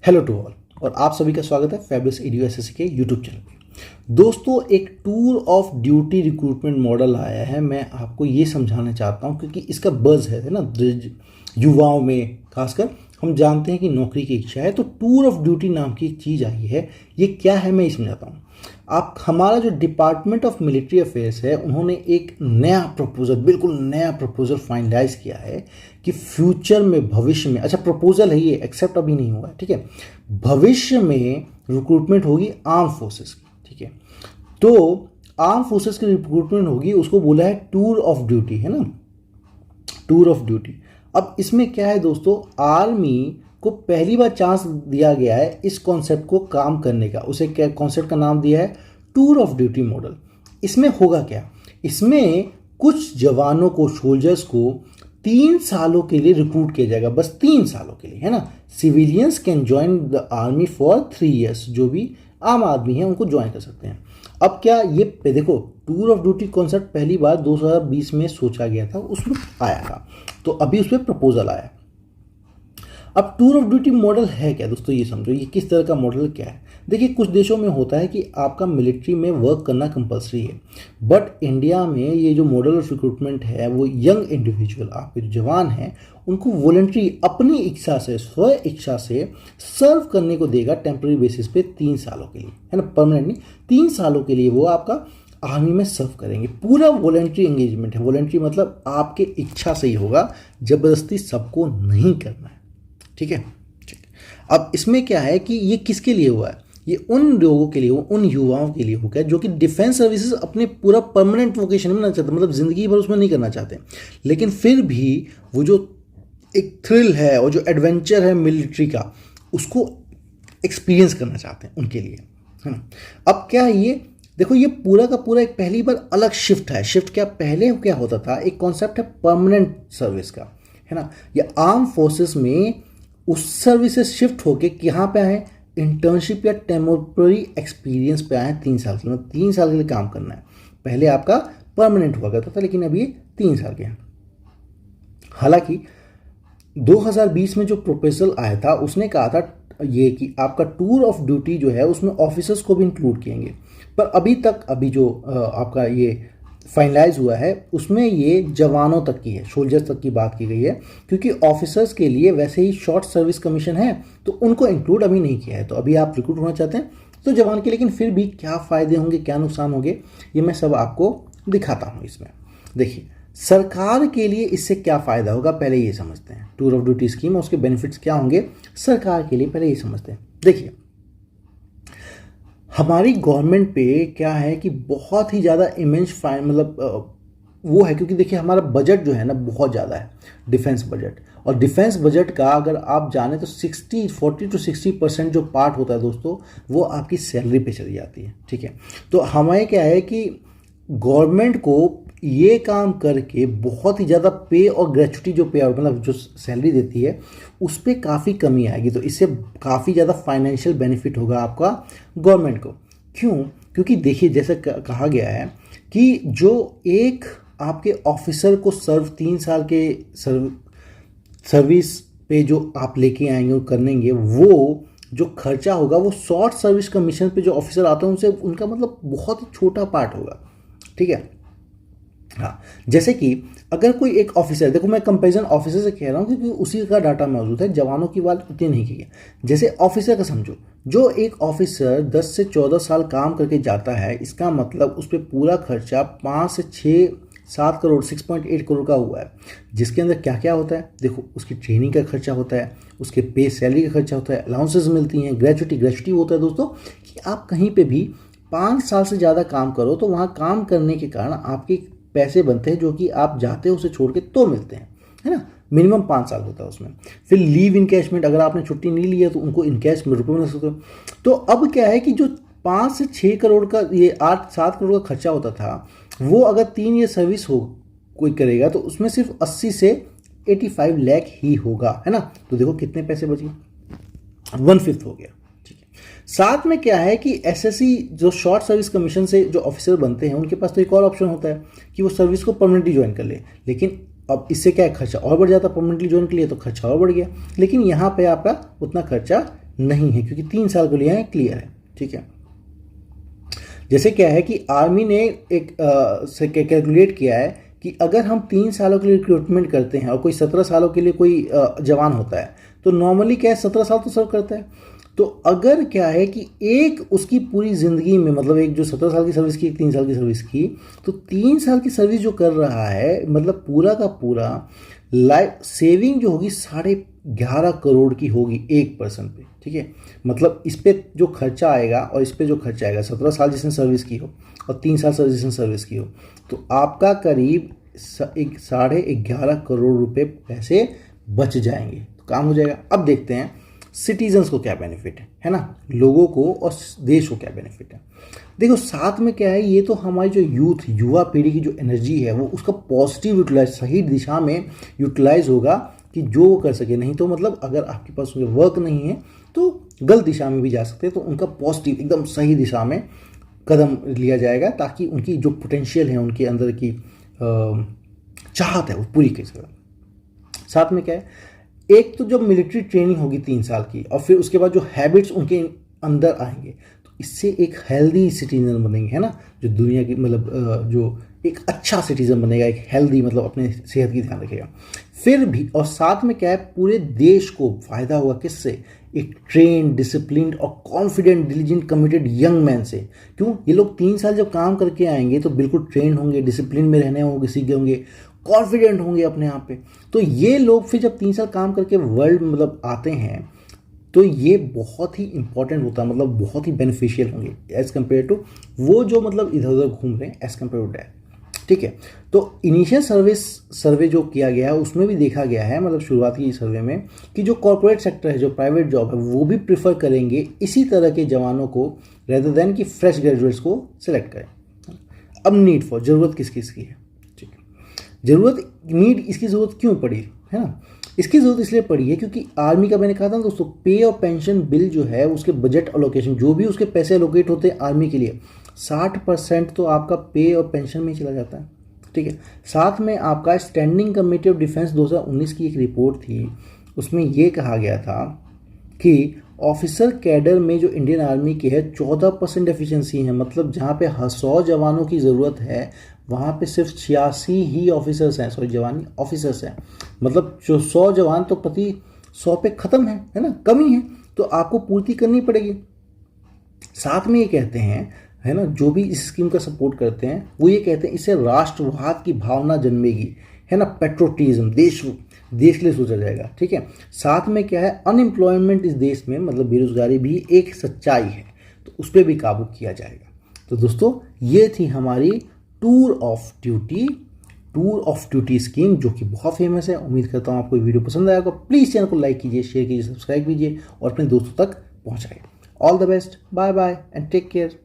Hello to all और आप सभी का स्वागत है फैबुलस एडू एसएससी के यूट्यूब चैनल पे। दोस्तों, एक tour of duty recruitment model आया है। मैं आपको ये समझाना चाहता हूँ क्योंकि इसका बज़ है ना युवाओं में। खासकर हम जानते हैं कि नौकरी की इच्छा है, तो टूर ऑफ ड्यूटी नाम की एक चीज़ आई है। ये क्या है मैं ये समझाता हूँ। आप हमारा जो डिपार्टमेंट ऑफ मिलिट्री अफेयर्स है, उन्होंने एक नया प्रपोजल, बिल्कुल नया प्रपोजल फाइनलाइज किया है कि फ्यूचर में, भविष्य में, अच्छा प्रपोजल है ये, एक्सेप्ट अभी नहीं हुआ है, ठीक है। भविष्य में रिक्रूटमेंट होगी आर्म फोर्सेस की, ठीक है। तो आर्म फोर्सेस की रिक्रूटमेंट होगी, उसको बोला है टूर ऑफ ड्यूटी, है ना, टूर ऑफ ड्यूटी। अब इसमें क्या है दोस्तों, आर्मी को पहली बार चांस दिया गया है इस कॉन्सेप्ट को काम करने का। उसे क्या कॉन्सेप्ट का नाम दिया है, टूर ऑफ ड्यूटी मॉडल। इसमें होगा क्या, इसमें कुछ जवानों को, सोल्जर्स को 3 सालों के लिए रिक्रूट किया जाएगा, बस 3 सालों के लिए, है ना। Civilians can join the army for 3 years. जो भी आम आदमी है उनको ज्वाइन कर सकते हैं। अब क्या ये देखो, टूर ऑफ ड्यूटी कॉन्सेप्ट पहली बार 2020 में सोचा गया था, उसमें आया था, तो अभी उस पर प्रपोजल आया। अब टूर ऑफ ड्यूटी मॉडल है क्या दोस्तों, ये समझो, ये किस तरह का मॉडल क्या है। देखिए, कुछ देशों में होता है कि आपका मिलिट्री में वर्क करना कंपलसरी है, बट इंडिया में ये जो मॉडल ऑफ रिक्रूटमेंट है, वो यंग इंडिविजुअल, आपके जो जवान हैं, उनको वॉलंटरी, अपनी इच्छा से, स्व इच्छा से सर्व करने को देगा टेम्प्रेरी बेसिस पे 3 सालों के लिए, है ना, परमानेंट नहीं, 3 सालों के लिए वो आपका आर्मी में सर्व करेंगे। पूरा वॉलंटरी एंगेजमेंट है। वॉलंटरी मतलब आपके इच्छा से ही होगा, जबरदस्ती सबको नहीं करना है, ठीक है। ठीक। अब इसमें क्या है कि ये किसके लिए हुआ है, ये उन लोगों के लिए, उन युवाओं के लिए हो गया जो कि डिफेंस सर्विसेज अपने पूरा परमानेंट वोकेशन में ना चाहते, मतलब ज़िंदगी भर उसमें नहीं करना चाहते, लेकिन फिर भी वो जो एक थ्रिल है और जो एडवेंचर है मिलिट्री का, उसको एक्सपीरियंस करना चाहते हैं, उनके लिए, है ना। अब क्या है ये, देखो, ये पूरा का पूरा एक पहली बार अलग शिफ्ट है। शिफ्ट क्या, पहले क्या होता था, एक कॉन्सेप्ट है परमानेंट सर्विस का, है ना। ये आर्म फोर्सेस में उस सर्विस से शिफ्ट होके यहाँ पे आए, इंटर्नशिप या टेम्पोररी एक्सपीरियंस पे आए 3 साल के लिए, 3 साल के लिए काम करना है। पहले आपका परमानेंट हुआ करता था, लेकिन अभी ये 3 साल के हैं। हालांकि 2020 में जो प्रपोजल आया था, उसने कहा था ये कि आपका टूर ऑफ ड्यूटी जो है उसमें ऑफिसर्स को भी इंक्लूड किएंगे, पर अभी जो आपका ये फाइनलाइज हुआ है, उसमें ये जवानों तक की है, सोल्जर्स तक की बात की गई है, क्योंकि ऑफिसर्स के लिए वैसे ही शॉर्ट सर्विस कमीशन है, तो उनको इंक्लूड अभी नहीं किया है। तो अभी आप रिक्रूट होना चाहते हैं तो जवान के, लेकिन फिर भी क्या फ़ायदे होंगे, क्या नुकसान होंगे, ये मैं सब आपको दिखाता हूँ इसमें। देखिए, सरकार के लिए इससे क्या फ़ायदा होगा, पहले ये समझते हैं। टूर ऑफ ड्यूटी स्कीम, उसके बेनिफिट्स क्या होंगे सरकार के लिए, पहले ये समझते हैं। देखिए, हमारी गवर्नमेंट पे क्या है कि बहुत ही ज़्यादा इमेंस फाइन, मतलब वो है, क्योंकि देखिए हमारा बजट जो है ना बहुत ज़्यादा है, डिफेंस बजट। और डिफेंस बजट का अगर आप जाने तो 40 to 60% जो पार्ट होता है दोस्तों, वो आपकी सैलरी पे चली जाती है, ठीक है। तो हमें क्या है कि गवर्नमेंट को ये काम करके बहुत ही ज़्यादा पे और ग्रेचुटी जो पे आउट, मतलब जो सैलरी देती है, उस पर काफ़ी कमी आएगी। तो इससे काफ़ी ज़्यादा फाइनेंशियल बेनिफिट होगा आपका गवर्नमेंट को। क्यों, क्योंकि देखिए, जैसे कहा गया है कि जो एक आपके ऑफिसर को 3 साल के सर्विस पे जो आप लेके आएंगे और करेंगे, वो जो खर्चा होगा वो शॉर्ट सर्विस कमीशन पे जो ऑफिसर आते हैं उनसे, उनका मतलब बहुत ही छोटा पार्ट होगा, ठीक है। हाँ, जैसे कि अगर कोई एक ऑफिसर, देखो मैं कंपैरिजन ऑफिसर से कह रहा हूँ क्योंकि उसी का डाटा मौजूद है, जवानों की बात उतनी नहीं की है। जैसे ऑफिसर का समझो, जो एक ऑफिसर 10 से 14 साल काम करके जाता है, इसका मतलब उस पर पूरा खर्चा 5 से 7 करोड़, 6.8 करोड़ का हुआ है, जिसके अंदर क्या क्या होता है, देखो, उसकी ट्रेनिंग का खर्चा होता है, उसके पे सैलरी का खर्चा होता है, अलाउंसेस मिलती हैं, ग्रेचुटी होता है दोस्तों, कि आप कहीं पर भी 5 साल से ज़्यादा काम करो तो वहाँ काम करने के कारण आपके पैसे बनते हैं, जो कि आप जाते हो उसे छोड़ के तो मिलते हैं, है ना। मिनिमम 5 साल होता है उसमें। फिर लीव इनकैशमेंट, अगर आपने छुट्टी नहीं ली है तो उनको इनकैश में रुपये मिल सकते हो। तो अब क्या है कि जो 5 से 6 करोड़ का, ये 8-7 करोड़ का खर्चा होता था, वो अगर 3 ईयर सर्विस हो कोई करेगा तो उसमें सिर्फ 80 से 85 लाख ही होगा, है ना। तो देखो कितने पैसे बच गए, 1/5 हो गया। साथ में क्या है कि एसएससी, जो शॉर्ट सर्विस कमीशन से जो ऑफिसर बनते हैं, उनके पास तो एक और ऑप्शन होता है कि वो सर्विस को परमानेंटली ज्वाइन कर ले, लेकिन अब इससे क्या है, खर्चा और बढ़ जाता, परमानेंटली ज्वाइन के लिए तो खर्चा और बढ़ गया। लेकिन यहाँ पे आपका उतना खर्चा नहीं है, क्योंकि 3 साल को लिया है, क्लियर है, ठीक है। जैसे क्या है कि आर्मी ने एक कैलकुलेट किया है कि अगर हम 3 सालों के लिए रिक्रूटमेंट करते हैं और कोई 17 सालों के लिए कोई जवान होता है, तो नॉर्मली क्या है 17 साल तो सर्व करता है। तो अगर क्या है कि एक उसकी पूरी ज़िंदगी में, मतलब एक जो 17 साल की सर्विस की, एक 3 साल की सर्विस की, तो 3 साल की सर्विस जो कर रहा है, मतलब पूरा का पूरा लाइफ सेविंग जो होगी 11.5 करोड़ की होगी एक पर्सन पे, ठीक है। मतलब इस पे जो खर्चा आएगा और इस पे जो खर्चा आएगा, 17 साल जिसने सर्विस की हो और 3 साल जिसने सर्विस की हो, तो आपका करीब 11.5 करोड़ रुपए पैसे बच जाएंगे, तो काम हो जाएगा। अब देखते हैं सिटीजन्स को क्या बेनिफिट है ना, लोगों को और देश को क्या बेनिफिट है। देखो साथ में क्या है, ये तो हमारी जो युवा पीढ़ी की जो एनर्जी है वो उसका पॉजिटिव यूटिलाइज, सही दिशा में यूटिलाइज होगा कि जो वो कर सके। नहीं तो मतलब अगर आपके पास वर्क नहीं है तो गलत दिशा में भी जा सकते हैं, तो उनका पॉजिटिव एकदम सही दिशा में कदम लिया जाएगा ताकि उनकी जो पोटेंशियल है, उनके अंदर की चाहत है वो पूरी कर सके। साथ में क्या है, एक तो जब मिलिट्री ट्रेनिंग होगी 3 साल की और फिर उसके बाद जो हैबिट्स उनके अंदर आएंगे, तो इससे एक हेल्दी सिटीजन बनेंगे, है ना, जो दुनिया की मतलब जो एक अच्छा सिटीजन बनेगा, एक हेल्दी, मतलब अपने सेहत की ध्यान रखेगा। फिर भी और साथ में क्या है, पूरे देश को फायदा होगा किससे, एक ट्रेन, डिसिप्लिन और confident, diligent, committed young man से। क्यों, ये लोग 3 साल जब काम करके आएंगे तो बिल्कुल ट्रेन होंगे, डिसिप्लिन में रहने होंगे, सीखे होंगे, कॉन्फिडेंट होंगे अपने आप पे। तो ये लोग फिर जब 3 साल काम करके वर्ल्ड मतलब आते हैं तो ये बहुत ही इंपॉर्टेंट होता है, मतलब बहुत ही बेनिफिशियल होंगे एज कम्पेयर टू वो जो मतलब इधर उधर घूम रहे हैं, एज कम्पेयर टू दैट, ठीक है। तो इनिशियल सर्वे जो किया गया है उसमें भी देखा गया है, मतलब शुरुआती सर्वे में, कि जो कॉर्पोरेट सेक्टर है, जो प्राइवेट जॉब है, वो भी प्रिफर करेंगे इसी तरह के जवानों को रेदर देन कि फ्रेश ग्रेजुएट्स को सिलेक्ट करें। अब नीड फॉर, ज़रूरत किस किस की है, ठीक है। नीड इसकी ज़रूरत क्यों पड़ी है ना, इसकी ज़रूरत इसलिए पड़ी है क्योंकि आर्मी का, मैंने कहा था दोस्तों, पे और पेंशन बिल जो है उसके बजट अलोकेशन, जो भी उसके पैसे अलोकेट होते हैं आर्मी के लिए, 60% तो आपका पे और पेंशन में ही चला जाता है, ठीक है। साथ में आपका स्टैंडिंग कमेटी ऑफ डिफेंस 2019 की एक रिपोर्ट थी, उसमें ये कहा गया था कि ऑफिसर कैडर में जो इंडियन आर्मी के है 14% एफिशिएंसी है, मतलब जहाँ पे 100 जवानों की ज़रूरत है वहाँ पे सिर्फ 86 ही ऑफिसर्स हैं, जवान ऑफिसर्स हैं, मतलब जो 100 जवान तो प्रति 100 पे ख़त्म है ना, कमी है, तो आपको पूर्ति करनी पड़ेगी। साथ में ये कहते हैं, है ना, जो भी इस स्कीम का सपोर्ट करते हैं वो ये कहते हैं इससे राष्ट्रवाद की भावना जन्मेगी, है ना, पेट्रोटिज्म, देश के लिए सोचा जाएगा, ठीक है। साथ में क्या है, अनएम्प्लॉयमेंट इस देश में, मतलब बेरोजगारी भी एक सच्चाई है, तो उस पर भी काबू किया जाएगा। तो दोस्तों ये थी हमारी टूर ऑफ ड्यूटी स्कीम, जो कि बहुत फेमस है। उम्मीद करता हूँ आपको ये वीडियो पसंद आएगा। प्लीज़ चैनल को लाइक कीजिए, शेयर कीजिए, सब्सक्राइब कीजिए और अपने दोस्तों तक पहुँचाइए। All the best, bye bye and take care.